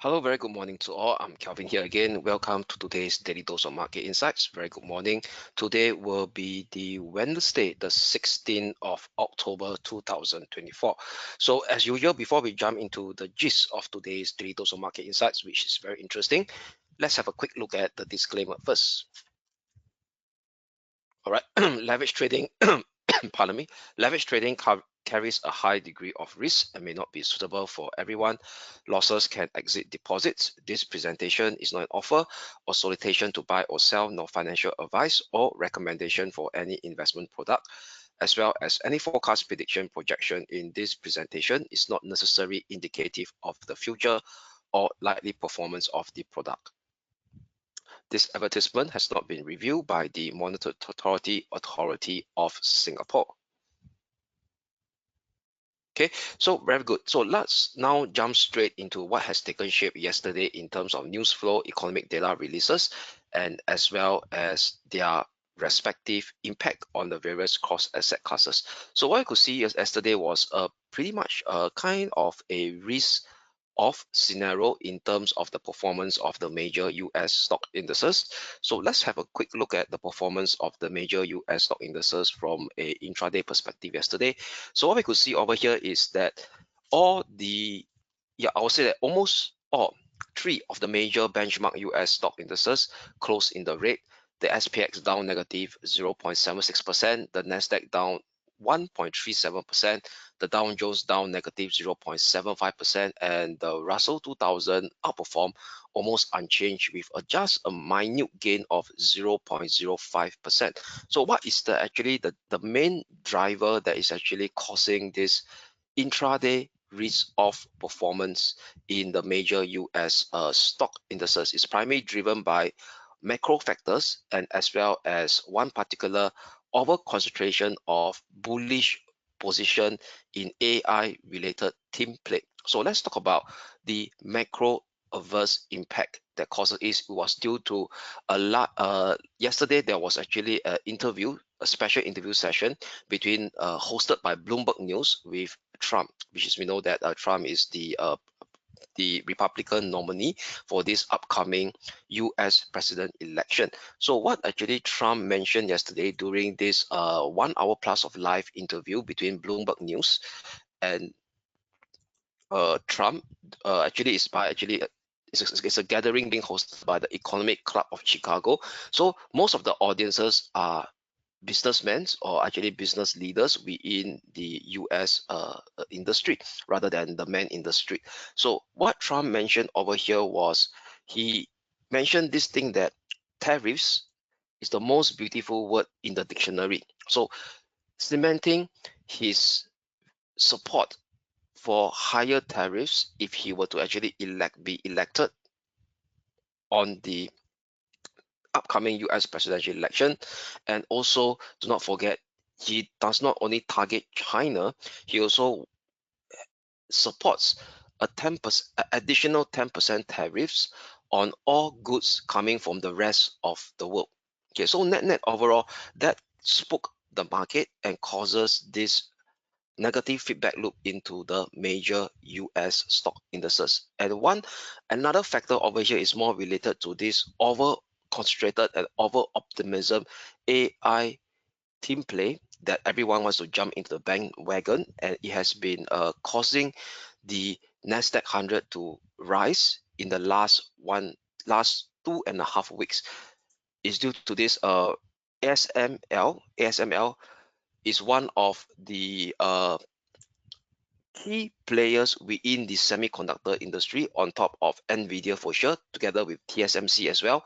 Hello, very good morning to all. I'm Kelvin here again. Welcome to today's Daily Dose of Market Insights. Very good morning. Today will be the Wednesday, the 16th of October 2024. So as usual, before we jump into the gist of today's Daily Dose of Market Insights, which is very interesting, let's have a quick look at the disclaimer first. All right, leverage trading, pardon me, leverage trading carries a high degree of risk and may not be suitable for everyone. Losses can exceed deposits. This presentation is not an offer or solicitation to buy or sell, nor financial advice or recommendation for any investment product, as well as any forecast, prediction, projection in this presentation is not necessarily indicative of the future or likely performance of the product. This advertisement has not been reviewed by the Monetary Authority of Singapore. Okay, so very good. So let's now jump straight into what has taken shape yesterday in terms of news flow, economic data releases, and as well as their respective impact on the various cross asset classes. So what I could see yesterday was pretty much a kind of a risk off scenario in terms of the performance of the major US stock indices. So let's have a quick look at the performance of the major US stock indices from a intraday perspective yesterday. So what we could see over here is that I would say that almost all three of the major benchmark US stock indices closed in the red. The SPX down negative 0.76%, the Nasdaq down 1.37%, the Dow Jones down negative 0.75%, and the Russell 2000 outperformed almost unchanged with just a minute gain of 0.05%. So what is actually the main driver that is actually causing this intraday risk off performance in the major US stock indices? Is primarily driven by macro factors and as well as one particular over concentration of bullish position in AI related theme play. So let's talk about the macro adverse impact that causes it. Was due to a lot. Yesterday there was actually a special interview session between hosted by Bloomberg News with Trump, which is we know that Trump is the Republican nominee for this upcoming US president election. So what actually Trump mentioned yesterday during this 1 hour plus of live interview between Bloomberg News and Trump actually is by it's a gathering being hosted by the Economic Club of Chicago. So most of the audiences are businessmen or actually business leaders within the US industry rather than the main industry. So what Trump mentioned over here was he mentioned this thing that tariffs is the most beautiful word in the dictionary. So cementing his support for higher tariffs if he were to actually be elected on the upcoming US presidential election. And also do not forget, he does not only target China, he also supports a 10% additional 10% tariffs on all goods coming from the rest of the world. Okay, so net overall, that spooked the market and causes this negative feedback loop into the major US stock indices. And another factor over here is more related to this over concentrated and over optimism AI team play that everyone wants to jump into the bandwagon, and it has been causing the Nasdaq 100 to rise in the last 2.5 weeks. Is due to this ASML is one of the key players within the semiconductor industry on top of Nvidia for sure, together with TSMC as well.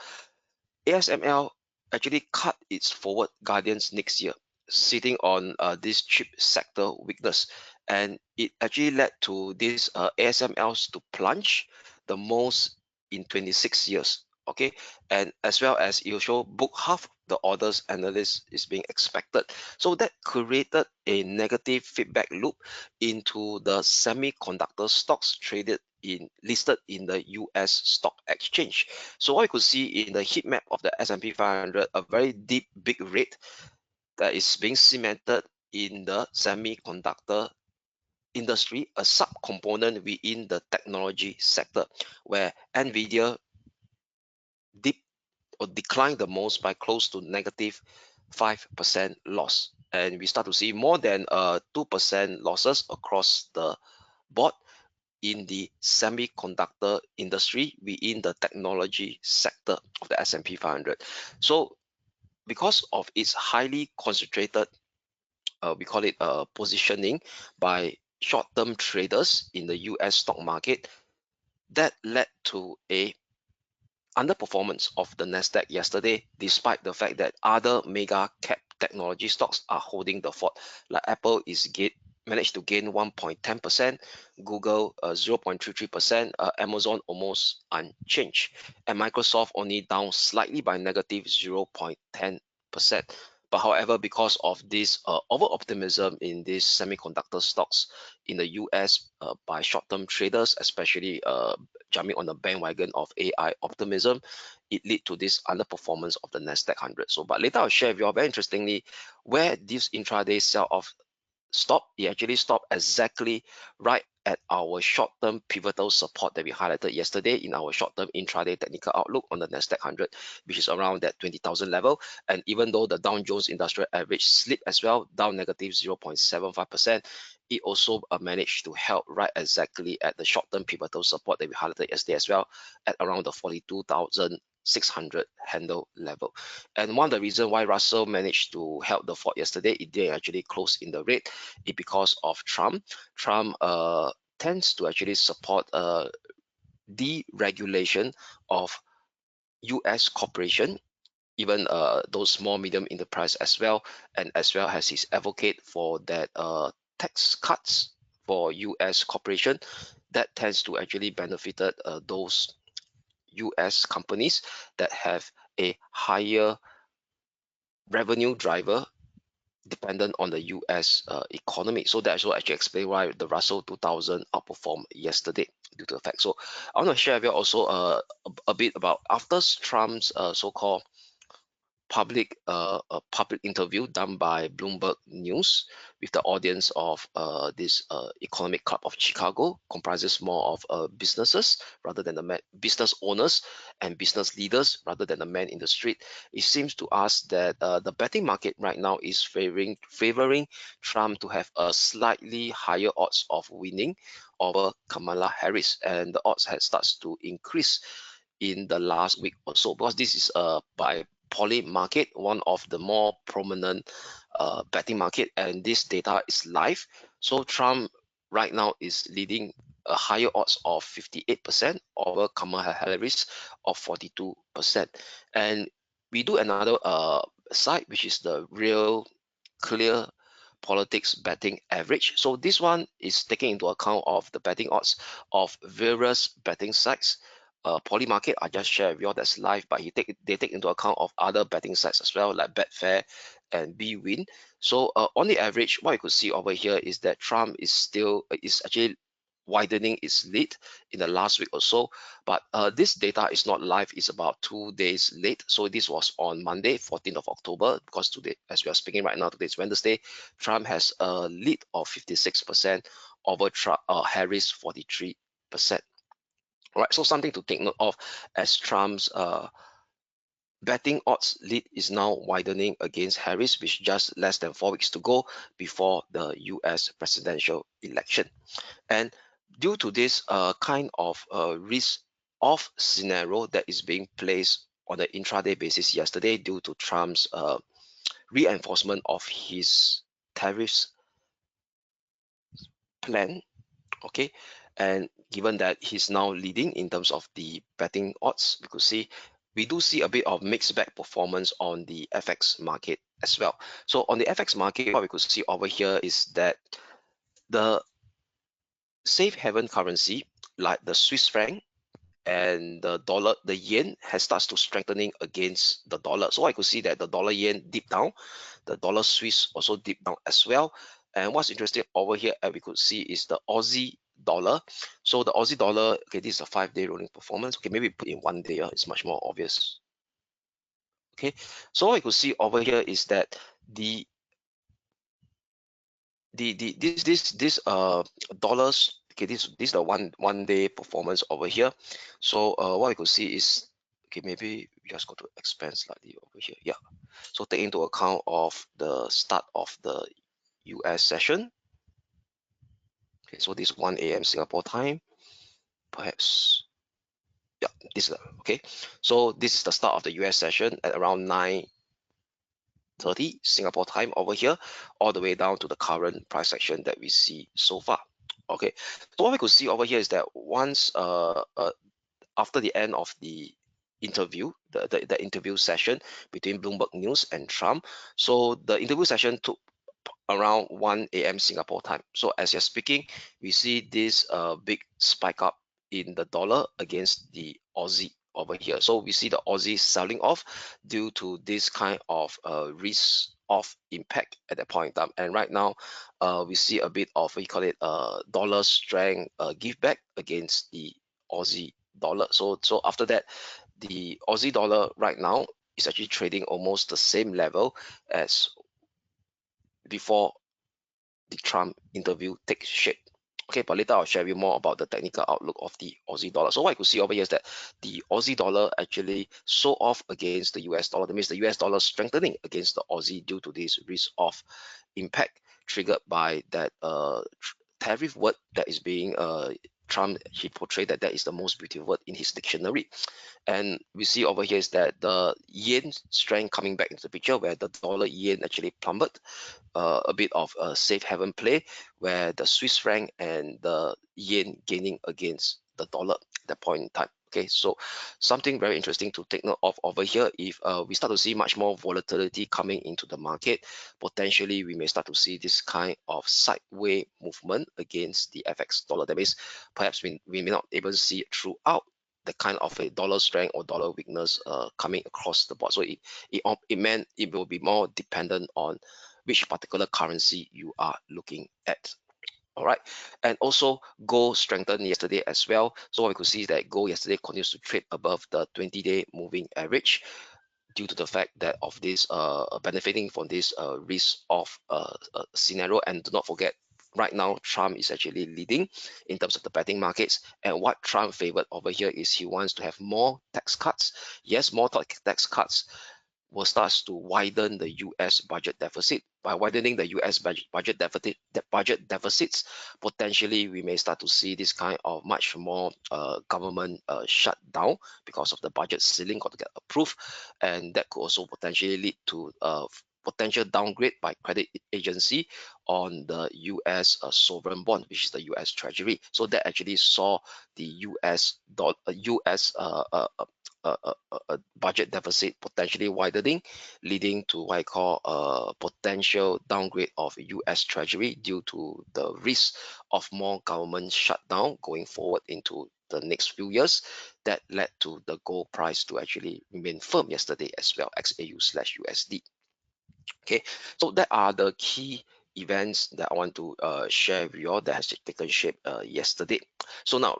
ASML actually cut its forward guidance next year, sitting on this chip sector weakness, and it actually led to this ASMLs to plunge the most in 26 years. Okay, and as well as it also book half the orders analyst is being expected. So that created a negative feedback loop into the semiconductor stocks listed in the US stock exchange. So what you could see in the heat map of the S&P 500, a very deep big red that is being cemented in the semiconductor industry, a sub-component within the technology sector, where Nvidia dip or declined the most by close to negative 5% loss. And we start to see more than 2% losses across the board in the semiconductor industry within the technology sector of the S&P 500. So because of its highly concentrated, we call it positioning by short-term traders in the US stock market, that led to a underperformance of the Nasdaq yesterday, despite the fact that other mega cap technology stocks are holding the fort. Like Apple is managed to gain 1.10%, Google 0.33%, Amazon almost unchanged, and Microsoft only down slightly by negative 0.10%. But however, because of this over optimism in these semiconductor stocks in the US by short-term traders, especially jumping on the bandwagon of AI optimism, it lead to this underperformance of the Nasdaq 100. So, but later I'll share with you all very interestingly where this intraday sell-off stop. It actually stopped exactly right at our short-term pivotal support that we highlighted yesterday in our short-term intraday technical outlook on the Nasdaq 100, which is around that 20,000 level. And even though the Dow Jones Industrial Average slipped as well, down negative 0.75%, it also managed to help right exactly at the short-term pivotal support that we highlighted yesterday as well, at around the 42,600 handle level. And one of the reasons why Russell managed to help the fort yesterday, it didn't actually close in the red, it because of Trump. Trump tends to actually support deregulation of US corporation, even those small medium enterprise as well, and as well as his advocate for that tax cuts for US corporation that tends to actually benefited those US companies that have a higher revenue driver dependent on the US economy. So that's what actually explain why the Russell 2000 outperformed yesterday due to the fact. So I want to share with you also a bit about after Trump's so-called a public interview done by Bloomberg News with the audience of this Economic Club of Chicago, comprises more of businesses rather than the business owners and business leaders rather than the man in the street. It seems to us that the betting market right now is favoring Trump to have a slightly higher odds of winning over Kamala Harris, and the odds has starts to increase in the last week or so, because this is by Poly market, one of the more prominent betting market, and this data is live. So Trump right now is leading a higher odds of 58% over Kamala Harris of 42%. And we do another side, which is the real clear politics betting average. So this one is taking into account of the betting odds of various betting sites. Poly market, I just share with you all that's live, but they take into account of other betting sites as well, like Betfair and BWin. So on the average, what you could see over here is that Trump is actually widening its lead in the last week or so, but this data is not live, it's about 2 days late. So this was on Monday 14th of October, because today, as we are speaking right now, today is Wednesday, Trump has a lead of 56% over Harris 43%. All right, so something to take note of, as Trump's betting odds lead is now widening against Harris, with just less than 4 weeks to go before the US presidential election. And due to this kind of risk off scenario that is being placed on the intraday basis yesterday due to Trump's reinforcement of his tariffs plan, okay, and given that he's now leading in terms of the betting odds, we do see a bit of mixed bag performance on the FX market as well. So on the FX market, what we could see over here is that the safe haven currency like the Swiss franc and the dollar, the yen, has started to strengthening against the dollar. So I could see that the dollar yen dipped down, the dollar Swiss also dipped down as well. And what's interesting over here, we could see, is the Aussie dollar. So the Aussie dollar, okay, this is a 5-day rolling performance. Okay, maybe put in 1 day, it's much more obvious. Okay, so what you could see over here is that the this dollars. Okay, this is the one day performance over here. So what we could see is, okay, maybe we just go to expand slightly over here. Yeah. So take into account of the start of the US session. Okay, so this 1 a.m. Singapore time, perhaps. Yeah, this is okay. So this is the start of the US session at around 9:30 Singapore time over here, all the way down to the current price action that we see so far. Okay, so what we could see over here is that once after the end of the interview, the interview session between Bloomberg News and Trump, so the interview session took around 1 a.m. Singapore time. So as you're speaking, we see this big spike up in the dollar against the Aussie over here. So we see the Aussie selling off due to this kind of risk of impact at that point in time. And right now, we see a bit of, we call it dollar strength give back against the Aussie dollar. So after that, the Aussie dollar right now is actually trading almost the same level as before the Trump interview takes shape. Okay, but later I'll share with you more about the technical outlook of the Aussie dollar. So what I could see over here is that the Aussie dollar actually sold off against the US dollar. That means the US dollar strengthening against the Aussie due to this risk of impact triggered by that tariff word that is being Trump, he portrayed that that is the most beautiful word in his dictionary. And we see over here is that the yen strength coming back into the picture, where the dollar yen actually plummeted, a bit of a safe haven play where the Swiss franc and the yen gaining against the dollar at that point in time. Okay, so something very interesting to take note of over here. If we start to see much more volatility coming into the market, potentially we may start to see this kind of sideways movement against the FX dollar. That means perhaps we may not able to see it throughout the kind of a dollar strength or dollar weakness coming across the board. So it meant it will be more dependent on which particular currency you are looking at. All right, and also gold strengthened yesterday as well. So what we could see is that gold yesterday continues to trade above the 20-day moving average due to the fact that of this benefiting from this risk of scenario. And do not forget, right now Trump is actually leading in terms of the betting markets, and what Trump favored over here is he wants to have more tax cuts. Yes, more tax cuts will start to widen the US budget deficit. By widening the US budget deficits, potentially we may start to see this kind of much more government shutdown because of the budget ceiling got to get approved, and that could also potentially lead to potential downgrade by credit agency on the US sovereign bond, which is the US Treasury. So that actually saw the US budget deficit potentially widening, leading to what I call a potential downgrade of US Treasury due to the risk of more government shutdown going forward into the next few years. That led to the gold price to actually remain firm yesterday as well, XAU/USD. Okay, so that are the key events that I want to share with you all that has taken shape yesterday. So now,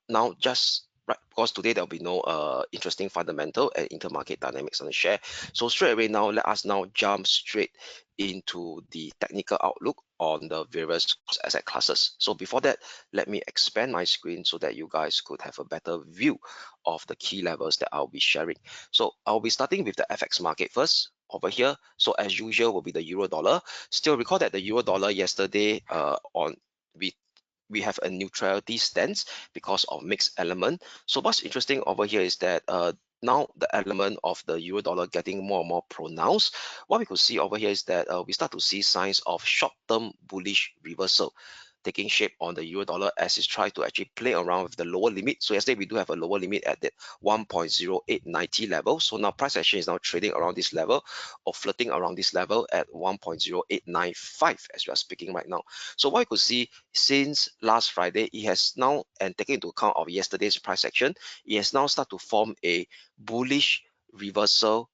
now, just right, because today there'll be no interesting fundamental and intermarket dynamics on the share. So straight away now, let us now jump straight into the technical outlook on the various asset classes. So before that, let me expand my screen so that you guys could have a better view of the key levels that I'll be sharing. So I'll be starting with the FX market first over here. So as usual will be the euro dollar. Still recall that the euro dollar yesterday on we have a neutrality stance because of mixed element. So what's interesting over here is that now the element of the euro dollar getting more and more pronounced. What we could see over here is that we start to see signs of short-term bullish reversal taking shape on the euro dollar as it tries to actually play around with the lower limit. So yesterday we do have a lower limit at the 1.0890 level. So now price action is now trading around this level or flirting around this level at 1.0895 as we are speaking right now. So what you could see since last Friday, it has now, and taking into account of yesterday's price action, it has now started to form a bullish reversal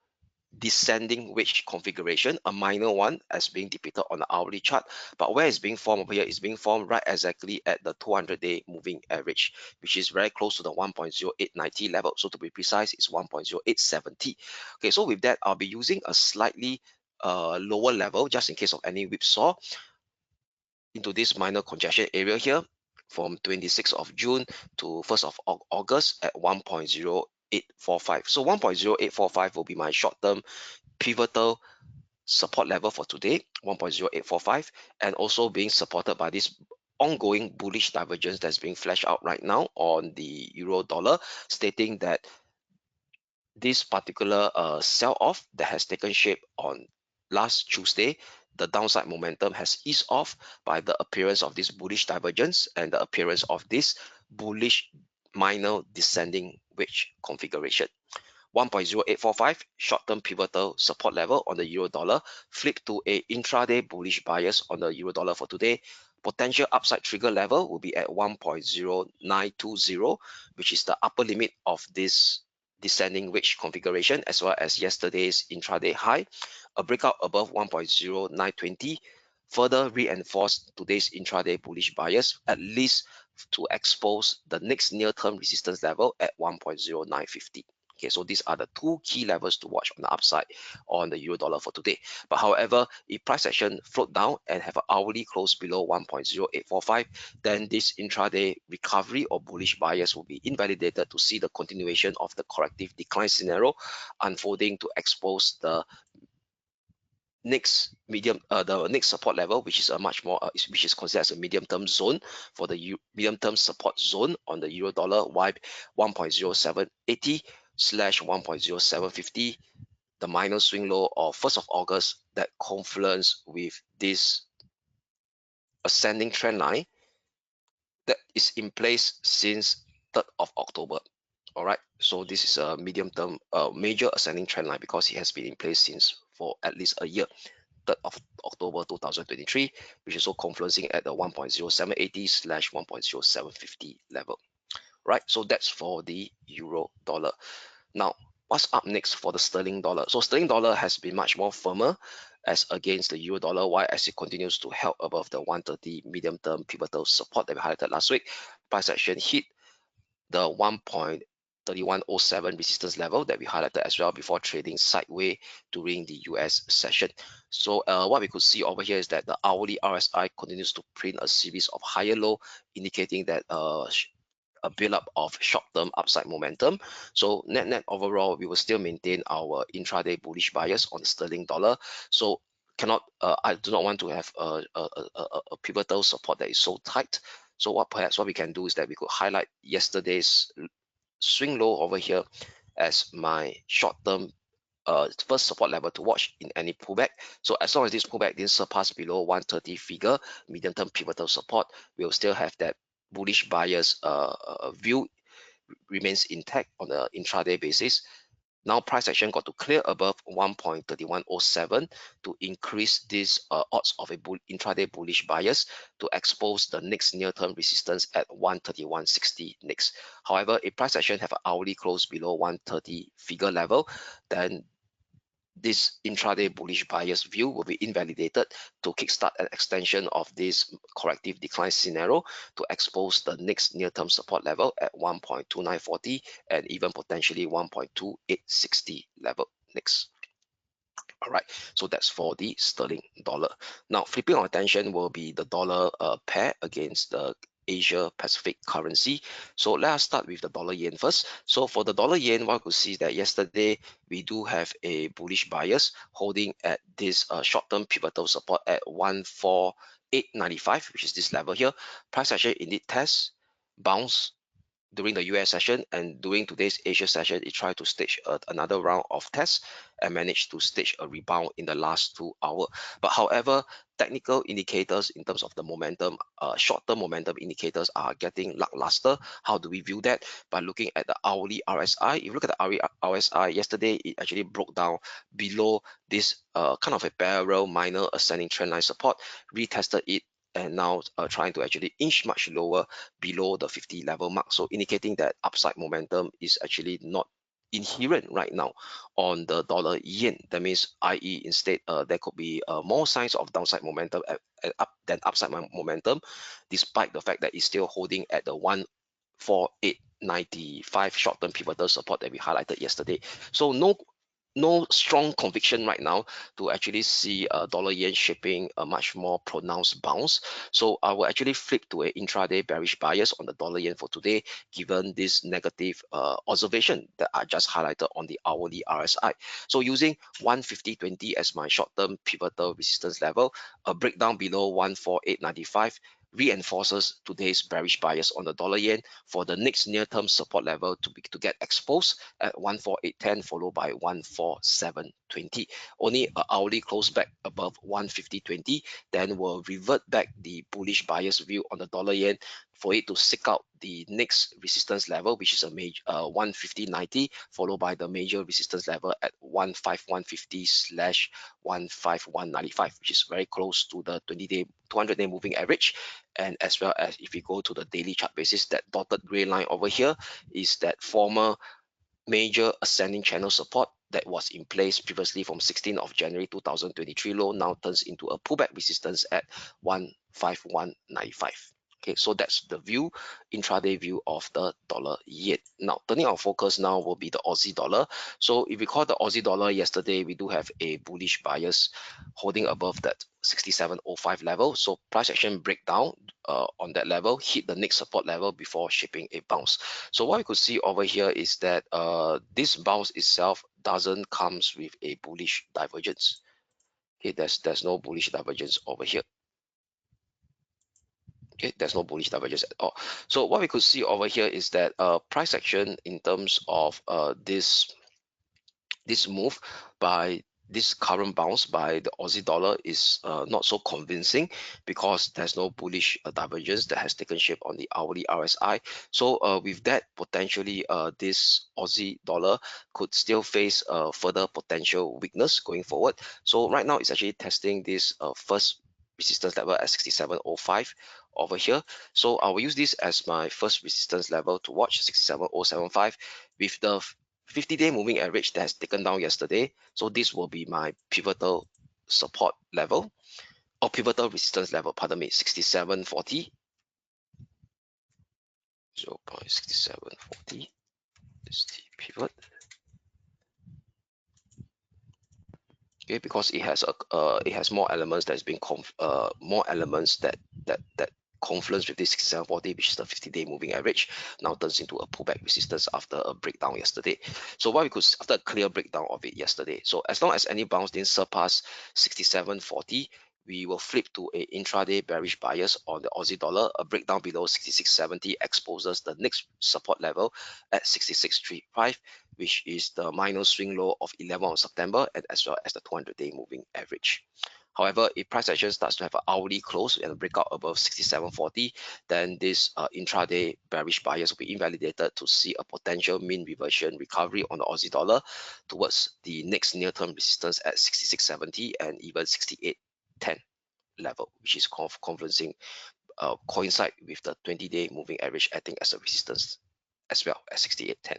descending wedge configuration, a minor one as being depicted on the hourly chart. But where it's being formed over here is being formed right exactly at the 200-day moving average, which is very close to the 1.0890 level. So to be precise, it's 1.0870. Okay, so with that, I'll be using a slightly lower level just in case of any whipsaw into this minor congestion area here from 26th of June to 1st of August at 1.0845. So 1.0845 will be my short-term pivotal support level for today, 1.0845, and also being supported by this ongoing bullish divergence that's being flashed out right now on the euro dollar, stating that this particular sell-off that has taken shape on last Tuesday, the downside momentum has eased off by the appearance of this bullish divergence and the appearance of this bullish minor descending wedge configuration. 1.0845 short-term pivotal support level on the euro dollar, flip to a intraday bullish bias on the euro dollar for today. Potential upside trigger level will be at 1.0920, which is the upper limit of this descending wedge configuration, as well as yesterday's intraday high. A breakout above 1.0920 further reinforced today's intraday bullish bias, at least to expose the next near-term resistance level at 1.0950. Okay, so these are the two key levels to watch on the upside on the euro dollar for today. But however, if price action float down and have an hourly close below 1.0845, then this intraday recovery or bullish bias will be invalidated to see the continuation of the corrective decline scenario unfolding to expose the next support level, which is a much more which is considered as a medium term zone for the medium term support zone on the euro dollar, 1.0780 slash 1.0750, the minor swing low of 1st of August that confluence with this ascending trend line that is in place since 3rd of October. All right, so this is a medium term major ascending trend line because it has been in place since for at least a year. 3rd of October 2023, which is also confluencing at the 1.0780 slash 1.0750 level. Right, so that's for the euro dollar. Now, what's up next for the sterling dollar? So sterling dollar has been much more firmer as against the euro dollar, while as it continues to held above the 130 medium term pivotal support that we highlighted last week. Price action hit the 1.3107 resistance level that we highlighted as well before trading sideways during the US session. So what we could see over here is that the hourly RSI continues to print a series of higher low, indicating that a build-up of short-term upside momentum. So net overall, we will still maintain our intraday bullish bias on the sterling dollar. So I do not want to have a pivotal support that is so tight. So what we can do is that we could highlight yesterday's swing low over here as my short-term first support level to watch in any pullback. So as long as this pullback didn't surpass below 130 figure medium-term pivotal support, we'll still have that bullish bias view remains intact on the intraday basis. Now price action got to clear above 1.3107 to increase this odds of a intraday bullish bias to expose the next near-term resistance at 131.60 next. However, if price action have an hourly close below 130 figure level, then this intraday bullish bias view will be invalidated to kickstart an extension of this corrective decline scenario to expose the next near-term support level at 1.2940 and even potentially 1.2860 level next. All right, so that's for the sterling dollar. Now, flipping our attention will be the dollar pair against the Asia Pacific currency. So let us start with the dollar yen first. So for the dollar yen, what we could see is that yesterday we do have a bullish bias holding at this short-term pivotal support at 148.95, which is this level here. Price action indeed test bounce during the US session, and during today's Asia session, it tried to stage another round of tests and managed to stage a rebound in the last 2 hours. But however, technical indicators in terms of the momentum, short-term momentum indicators are getting lackluster. How do we view that? By looking at the hourly RSI. If you look at the hourly RSI, yesterday it actually broke down below this kind of a parallel minor ascending trendline support, retested it, and now trying to actually inch much lower below the 50 level mark. So indicating that upside momentum is actually not inherent right now on the dollar yen. That means, i.e., instead there could be more signs of downside momentum than upside momentum, despite the fact that it's still holding at the 148.95 short-term pivotal support that we highlighted yesterday. So no no strong conviction right now to actually see dollar yen shaping a much more pronounced bounce. So I will actually flip to a intraday bearish bias on the dollar yen for today, given this negative observation that I just highlighted on the hourly RSI. So using 150.20 as my short-term pivotal resistance level, a breakdown below 148.95 reinforces today's bearish bias on the dollar yen for the next near-term support level to get exposed at 148.10 followed by 147.20. Only a hourly close back above 150.20, then will revert back the bullish bias view on the dollar yen for it to seek out the next resistance level, which is a major 150.90, followed by the major resistance level at 151.50 slash 151.95, which is very close to the 20-day 200-day moving average. And as well as if we go to the daily chart basis, that dotted gray line over here is that former major ascending channel support that was in place previously from 16th of January 2023 low, now turns into a pullback resistance at 151.95. Okay, so that's the view, intraday view of the dollar yen. Now, turning our focus now will be the Aussie dollar. So if we call the Aussie dollar yesterday, we do have a bullish bias holding above that 67.05 level. So price action breakdown on that level, hit the next support level before shaping a bounce. So what we could see over here is that this bounce itself doesn't comes with a bullish divergence. Okay, there's no bullish divergence over here. Okay, there's no bullish divergence at all. So what we could see over here is that price action in terms of this move by this current bounce by the Aussie dollar is not so convincing, because there's no bullish divergence that has taken shape on the hourly RSI. So with that, potentially this Aussie dollar could still face further potential weakness going forward. So right now it's actually testing this first resistance level at 67.05 over here. So I will use this as my first resistance level to watch, 67.075, with the 50-day moving average that has taken down yesterday. So this will be my pivotal support level, or pivotal resistance level, pardon me, 67.40, 0.6740 is the pivot. Okay, because it has more elements that is being more elements that confluence with this 6740, which is the 50-day moving average, now turns into a pullback resistance after a breakdown yesterday. So what we could, after a clear breakdown of it yesterday, so as long as any bounce didn't surpass 6740, we will flip to a intraday bearish bias on the Aussie dollar. A breakdown below 6670 exposes the next support level at 6635, which is the minor swing low of 11th of September, and as well as the 200-day moving average. However, if price action starts to have an hourly close and a breakout above 67.40, then this intraday bearish bias will be invalidated to see a potential mean reversion recovery on the Aussie dollar towards the next near-term resistance at 66.70 and even 68.10 level, which is confluencing coincide with the 20-day moving average acting as a resistance as well at 68.10.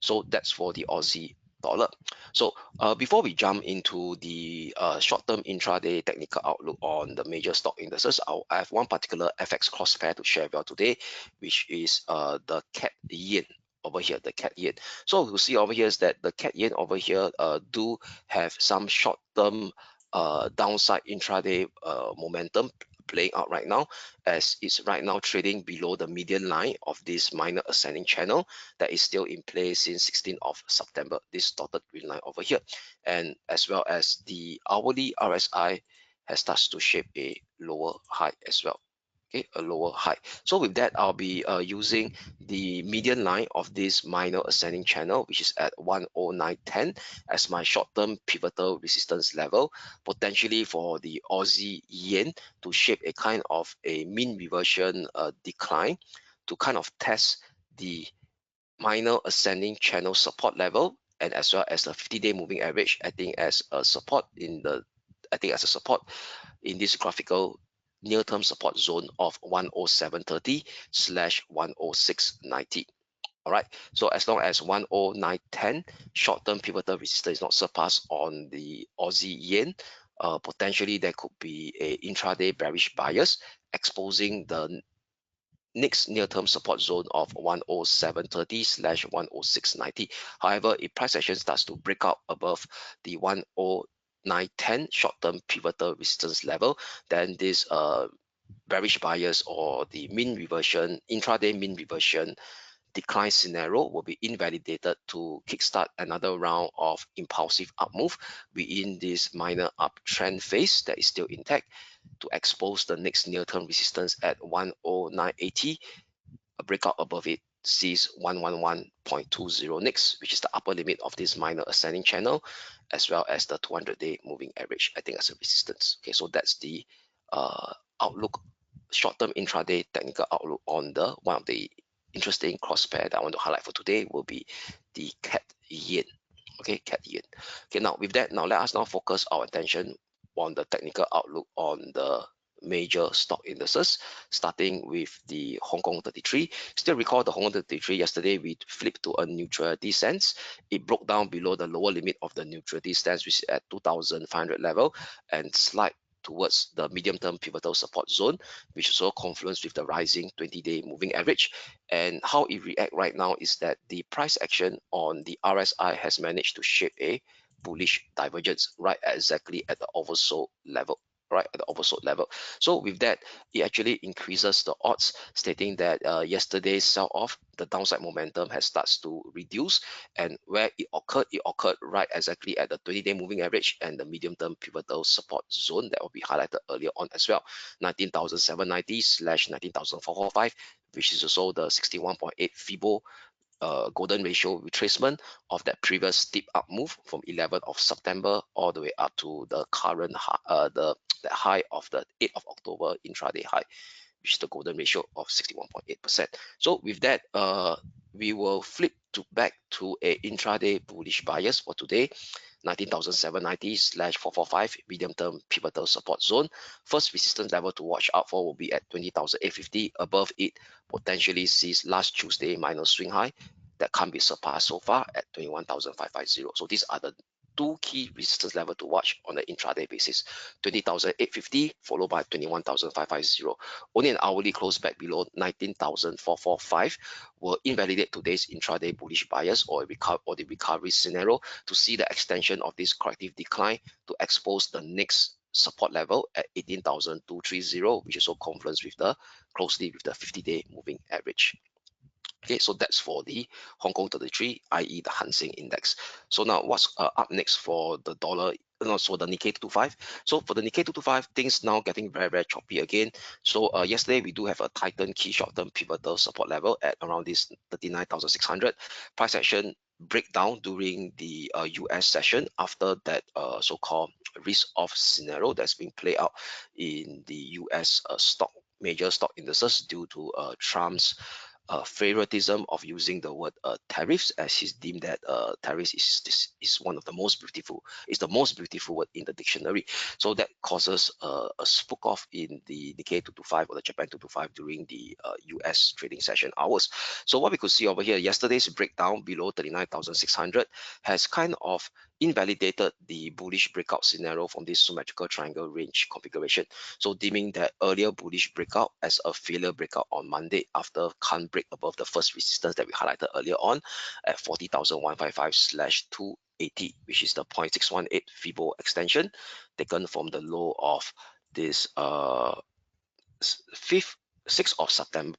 So that's for the Aussie dollar. So before we jump into the short-term intraday technical outlook on the major stock indices, I have one particular FX cross pair to share with you today, which is the CAD yen over here, the CAD yen. So we'll see over here is that the CAD yen over here do have some short-term downside intraday momentum playing out right now, as it's right now trading below the median line of this minor ascending channel that is still in place since 16th of September, this dotted green line over here, and as well as the hourly RSI has started to shape a lower high as well. Okay, a lower high. So with that, I'll be using the median line of this minor ascending channel, which is at 109.10 as my short-term pivotal resistance level, potentially for the Aussie yen to shape a kind of a mean reversion decline to kind of test the minor ascending channel support level, and as well as the 50-day moving average acting as a support in this graphical near-term support zone of 107.30 slash 106.90. All right, so as long as 109.10 short-term pivotal resistance is not surpassed on the Aussie yen, potentially there could be a intraday bearish bias exposing the next near-term support zone of 10730/10690. However, if price action starts to break out above the 10910 short-term pivotal resistance level, then this bearish bias or the mean reversion, intraday mean reversion decline scenario will be invalidated to kickstart another round of impulsive up move within this minor uptrend phase that is still intact to expose the next near-term resistance at 10980. A breakout above it sees 111.20 next, which is the upper limit of this minor ascending channel, as well as the 200-day moving average, I think, as a resistance. Okay, so that's the outlook, short-term intraday technical outlook on the one of the interesting cross pair that I want to highlight for today will be the CAD yen. Okay, CAD yen. Okay, now with that, now let us now focus our attention on the technical outlook on the major stock indices, starting with the Hong Kong 33. Still recall the Hong Kong 33 yesterday we flipped to a neutrality stance. It broke down below the lower limit of the neutrality stance, which is at 2,500 level, and slide towards the medium-term pivotal support zone, which is also confluence with the rising 20-day moving average. And how it react right now is that the price action on the RSI has managed to shape a bullish divergence right exactly at the oversold level. Right at the oversold level. So with that, it actually increases the odds, stating that yesterday's sell-off, the downside momentum has starts to reduce, and where it occurred right exactly at the 20-day moving average and the medium-term pivotal support zone that will be highlighted earlier on as well, 19,790/19,445, which is also the 61.8 Fibo golden ratio retracement of that previous steep up move from 11th of September all the way up to the current high of the 8th of October intraday high, which is the golden ratio of 61.8%. So with that, we will flip back to a intraday bullish bias for today. 19,790/445 medium-term pivotal support zone. First resistance level to watch out for will be at 20,850. Above it, potentially sees last Tuesday minor swing high that can't be surpassed so far at 21,550. So these are the two key resistance level to watch on the intraday basis: 20,850 followed by 21,550. Only an hourly close back below 19,445 will invalidate today's intraday bullish bias or the recovery scenario to see the extension of this corrective decline to expose the next support level at 18,230, which is also confluence with the closely with the 50-day moving average. Okay, so that's for the Hong Kong 33, i.e. the Hang Seng Index. So now what's up next for the dollar? So the Nikkei 225. So for the Nikkei 225, things now getting very, very choppy again. So yesterday we do have a tightened key short-term pivotal support level at around this 39,600. Price action breakdown during the US session after that so-called risk-off scenario that's being played out in the US major stock indices due to Trump's favoritism of using the word tariffs, as he's deemed that tariffs is one of the most beautiful, is the most beautiful word in the dictionary. So that causes a spook off in the Nikkei 225 or the Japan 225 during the US trading session hours. So what we could see over here, yesterday's breakdown below 39,600 has kind of invalidated the bullish breakout scenario from this symmetrical triangle range configuration. So deeming that earlier bullish breakout as a failure breakout on Monday after can't break above the first resistance that we highlighted earlier on at 40,155/280, which is the 0.618 Fibo extension taken from the low of this 6th of September.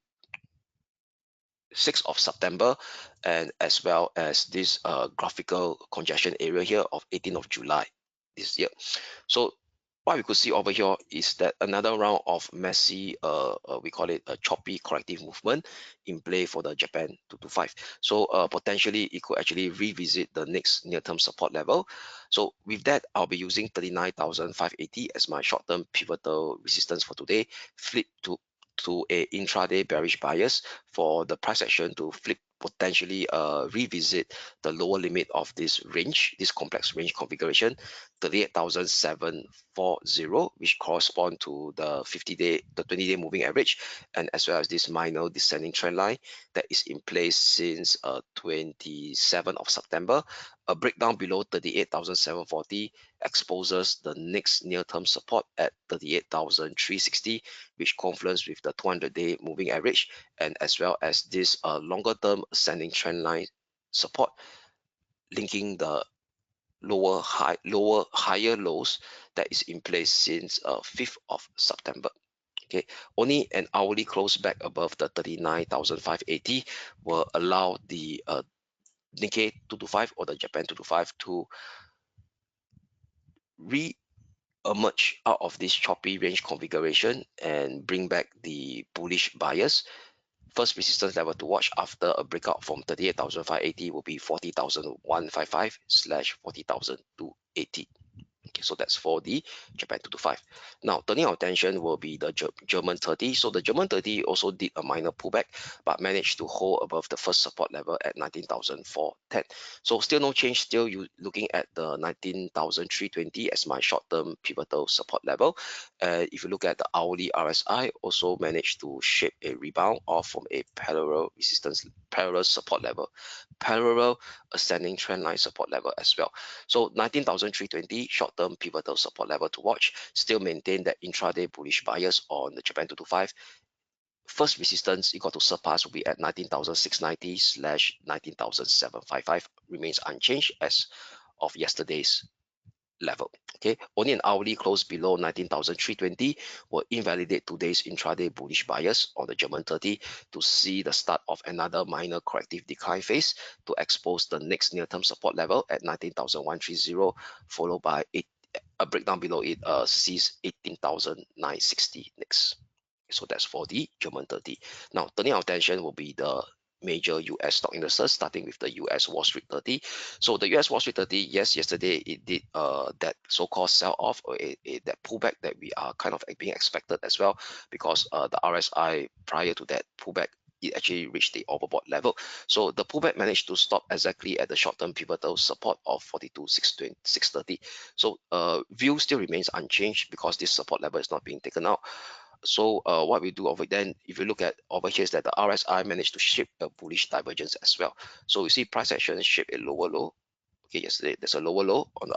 6th of September, and as well as this graphical congestion area here of 18th of July this year. So what we could see over here is that another round of messy, we call it a choppy corrective movement in play for the Japan 225. So potentially it could actually revisit the next near-term support level. So with that, I'll be using 39,580 as my short-term pivotal resistance for today. Flip to a intraday bearish bias for the price action to flip potentially revisit the lower limit of this range, this complex range configuration, 38,740, which correspond to the 20-day moving average, and as well as this minor descending trend line that is in place since 27th of September. A breakdown below 38,740 exposes the next near-term support at 38,360, which confluence with the 200-day moving average, and as well as this longer-term ascending trend line support linking the higher lows that is in place since 5th of September. Okay, only an hourly close back above the 39,580 will allow the Nikkei 225 or the Japan 225 to re-emerge out of this choppy range configuration and bring back the bullish bias. First resistance level to watch after a breakout from 38,580 will be 40,155 slash 40,280. Okay, so that's for the Japan 225. Now, turning our attention will be the German 30. So the German 30 also did a minor pullback, but managed to hold above the first support level at 19,410. So still no change. Still you looking at the 19,320 as my short-term pivotal support level. If you look at the hourly RSI, also managed to shape a rebound off from a parallel support level, parallel ascending trend line support level as well. So 19,320 short-term pivotal support level to watch. Still maintain that intraday bullish bias on the Japan 225. First resistance you got to surpass will be at 19,690 slash 19,755. Remains unchanged as of yesterday's level. Okay, only an hourly close below 19,320 will invalidate today's intraday bullish bias on the German 30 to see the start of another minor corrective decline phase to expose the next near-term support level at 19,130, followed by a breakdown below it sees 18,960 next. So that's for the German 30. Now, turning our attention will be the major US stock indices, starting with the US Wall Street 30. So the US Wall Street 30, yes, yesterday it did that so-called sell-off or that pullback that we are kind of being expected as well, because the RSI prior to that pullback, it actually reached the overbought level. So the pullback managed to stop exactly at the short-term pivotal support of 42,630. So view still remains unchanged because this support level is not being taken out. So what we do over then, if you look at over here, is that the RSI managed to shape a bullish divergence as well. So you see price action shape a lower low. Okay, yesterday there's a lower low on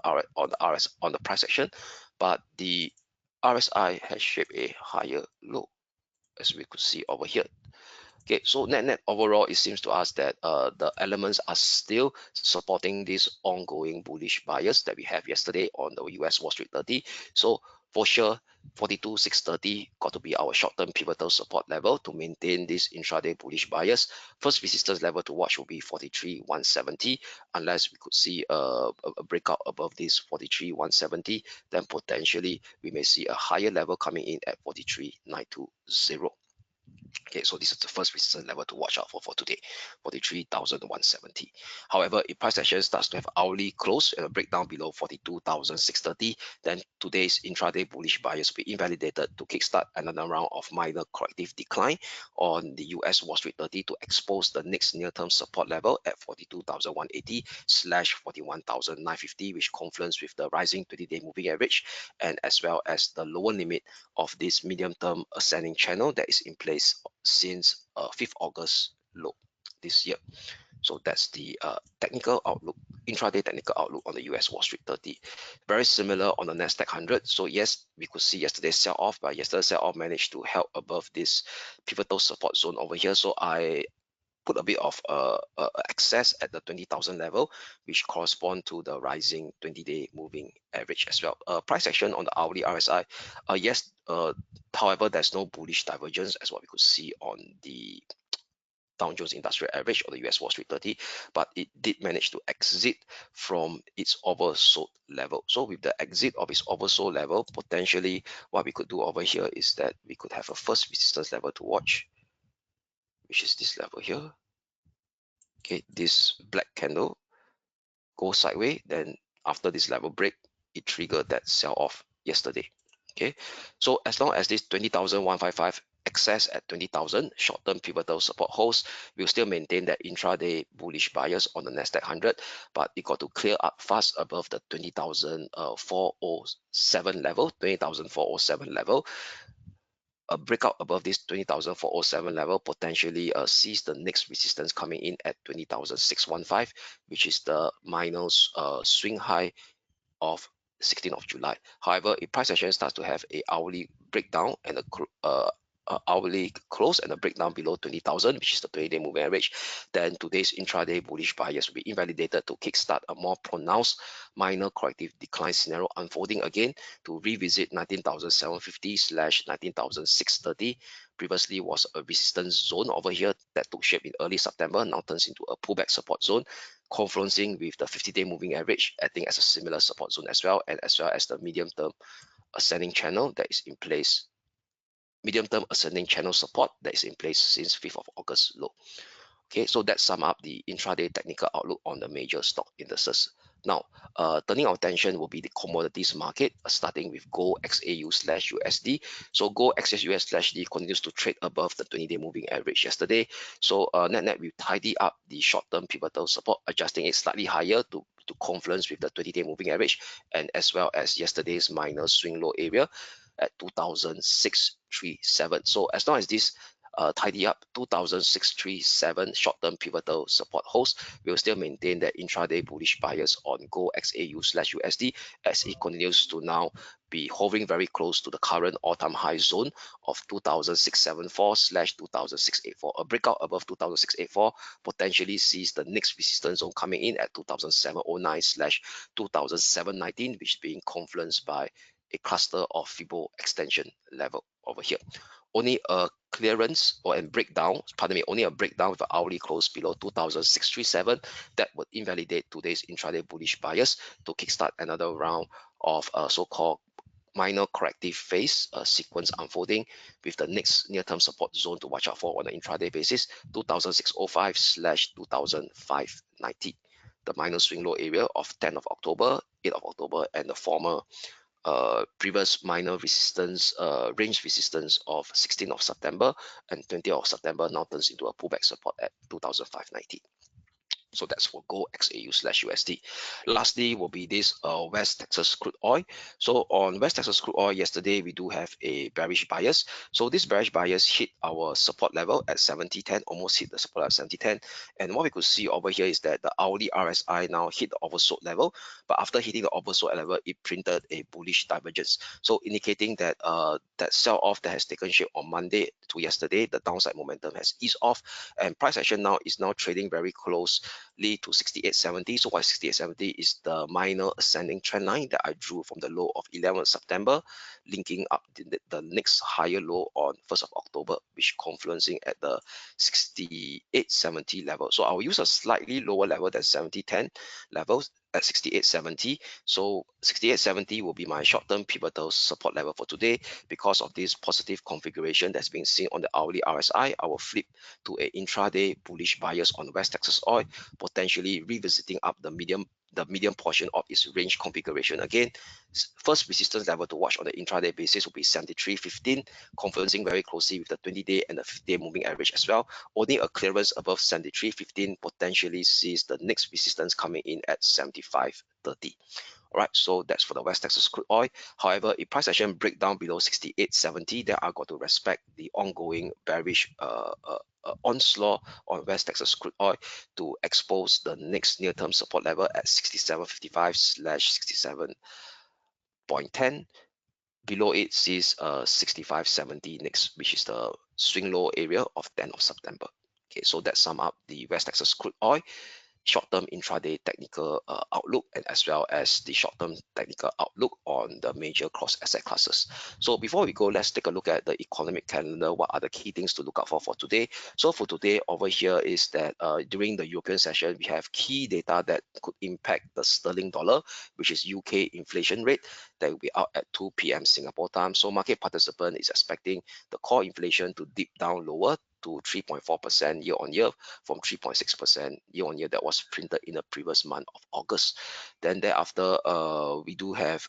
the price action, but the RSI has shaped a higher low, as we could see over here. Okay, so net overall, it seems to us that the elements are still supporting this ongoing bullish bias that we have yesterday on the US Wall Street 30. So for sure, 42,630 got to be our short-term pivotal support level to maintain this intraday bullish bias. First resistance level to watch will be 43,170. Unless we could see a breakout above this 43,170, then potentially we may see a higher level coming in at 43,920. Okay, so this is the first resistance level to watch out for today, 43,170. However, if price action starts to have hourly close and a breakdown below 42,630, then today's intraday bullish bias will be invalidated to kickstart another round of minor corrective decline on the US Wall Street 30 to expose the next near-term support level at 42,180 slash 41,950, which confluence with the rising 20-day moving average, and as well as the lower limit of this medium-term ascending channel that is in place since 5th August low this year. So that's the technical outlook, intraday technical outlook on the US Wall Street 30. Very similar on the Nasdaq 100. So yes, we could see yesterday's sell-off, but yesterday's sell-off managed to help above this pivotal support zone over here. So I put a bit of excess at the 20,000 level, which correspond to the rising 20-day moving average as well. Price action on the hourly RSI, yes, however, there's no bullish divergence as what we could see on the Dow Jones Industrial Average or the US Wall Street 30, but it did manage to exit from its oversold level. So with the exit of its oversold level, potentially what we could do over here is that we could have a first resistance level to watch, which is this level here. Okay, this black candle go sideways, then after this level break, it triggered that sell off yesterday. Okay, so as long as this 20,155 excess at 20,000 short-term pivotal support holds, we'll still maintain that intraday bullish bias on the Nasdaq 100, but it got to clear up fast above the 20,407 level, 20,407 level. A breakout above this 20,407 level potentially sees the next resistance coming in at 20,615, which is the minus swing high of 16th of July. However, if price action starts to have a hourly breakdown and a hourly close and a breakdown below 20,000, which is the 20-day moving average, then today's intraday bullish bias will be invalidated to kickstart a more pronounced minor corrective decline scenario unfolding again to revisit 19,750 / 19,630. Previously was a resistance zone over here that took shape in early September, now turns into a pullback support zone, confluencing with the 50-day moving average, acting as a similar support zone as well, and as well as the medium-term ascending channel that is in place, medium-term ascending channel support that is in place since 5th of August low. Okay, so that sum up the intraday technical outlook on the major stock indices. Now, turning our attention will be the commodities market, starting with gold XAU/USD. So gold XAU/USD continues to trade above the 20-day moving average yesterday. So net we tidy up the short-term pivotal support, adjusting it slightly higher to confluence with the 20-day moving average, and as well as yesterday's minor swing low area at 2,637. So as long as this tidy up 2,637 short-term pivotal support holds, will still maintain that intraday bullish bias on gold XAU/USD as it continues to now be hovering very close to the current all-time high zone of 2,674 / 2,684. A breakout above 2,684 potentially sees the next resistance zone coming in at 2,709 / 2,719, which is being confluenced by a cluster of Fibo extension level over here. Only a clearance or a breakdown, only a breakdown with an hourly close below 2,637 that would invalidate today's intraday bullish bias to kickstart another round of so-called minor corrective phase sequence unfolding, with the next near-term support zone to watch out for on an intraday basis, 2,605 / 2,590. The minor swing low area of 10th of October, 8th of October, and the former previous minor resistance, range resistance of 16th of September and 20th of September now turns into a pullback support at 2,590. So that's for gold XAU/USD. Lastly will be this West Texas crude oil. So on West Texas crude oil yesterday, we do have a bearish bias. So this bearish bias hit our support level at 70.10, almost hit the support at 70.10. And what we could see over here is that the hourly RSI now hit the oversold level, but after hitting the oversold level, it printed a bullish divergence. So indicating that that sell-off that has taken shape on Monday to yesterday, the downside momentum has eased off, and price action now is trading very close to 68.70. So why 68.70 is the minor ascending trend line that I drew from the low of 11th September, linking up the next higher low on 1st of October, which confluencing at the 68.70 level. So I'll use a slightly lower level than 70.10 levels at 68.70. So 68.70 will be my short-term pivotal support level for today. Because of this positive configuration that's been seen on the hourly RSI, I will flip to a intraday bullish bias on West Texas oil, potentially revisiting up the medium portion of its range configuration again. First resistance level to watch on the intraday basis will be 73.15, confluencing very closely with the 20-day and the 50-day moving average as well. Only a clearance above 73.15 potentially sees the next resistance coming in at 75.30. All right, so that's for the West Texas crude oil. However, if price action break down below 68.70, then I got to respect the ongoing bearish onslaught on West Texas crude oil to expose the next near-term support level at 67.55 / 67.10. Below it sees 65.70 next, which is the swing low area of 10th of September. Okay, so that sum up the West Texas crude oil short-term intraday technical outlook, and as well as the short-term technical outlook on the major cross asset classes. So before we go, let's take a look at the economic calendar. What are the key things to look out for today? So for today over here is that during the European session, we have key data that could impact the sterling dollar, which is UK inflation rate that will be out at 2 p.m. Singapore time. So market participant is expecting the core inflation to dip down lower to 3.4% year-on-year from 3.6% year-on-year that was printed in the previous month of August. Then thereafter, we do have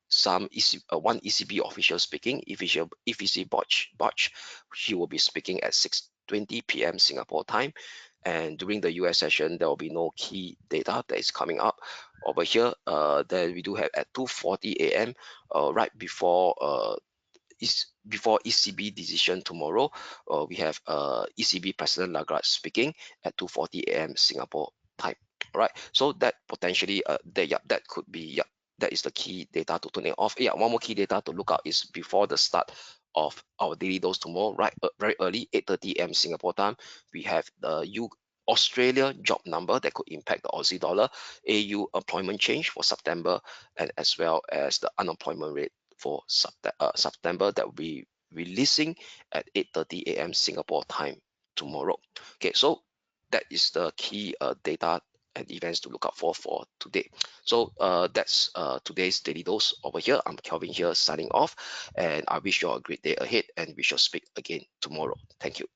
some one ECB official speaking. ECB Botch, he will be speaking at 6:20 p.m. Singapore time. And during the US session, there will be no key data that is coming up over here. Then we do have at 2:40 a.m. Right before ECB decision tomorrow, we have ECB President Lagarde speaking at 2:40 a.m. Singapore time. All right, so that potentially that could be that is the key data to turn it off. Yeah, one more key data to look out is before the start of our daily dose tomorrow, right? Very early, 8:30 a.m. Singapore time, we have the Australia job number that could impact the Aussie dollar, AU employment change for September, and as well as the unemployment rate for September that will be releasing at 8:30 a.m. Singapore time tomorrow. Okay, so that is the key data and events to look out for today. So that's today's daily dose over here. I'm Kelvin here signing off, and I wish you all a great day ahead, and we shall speak again tomorrow. Thank you.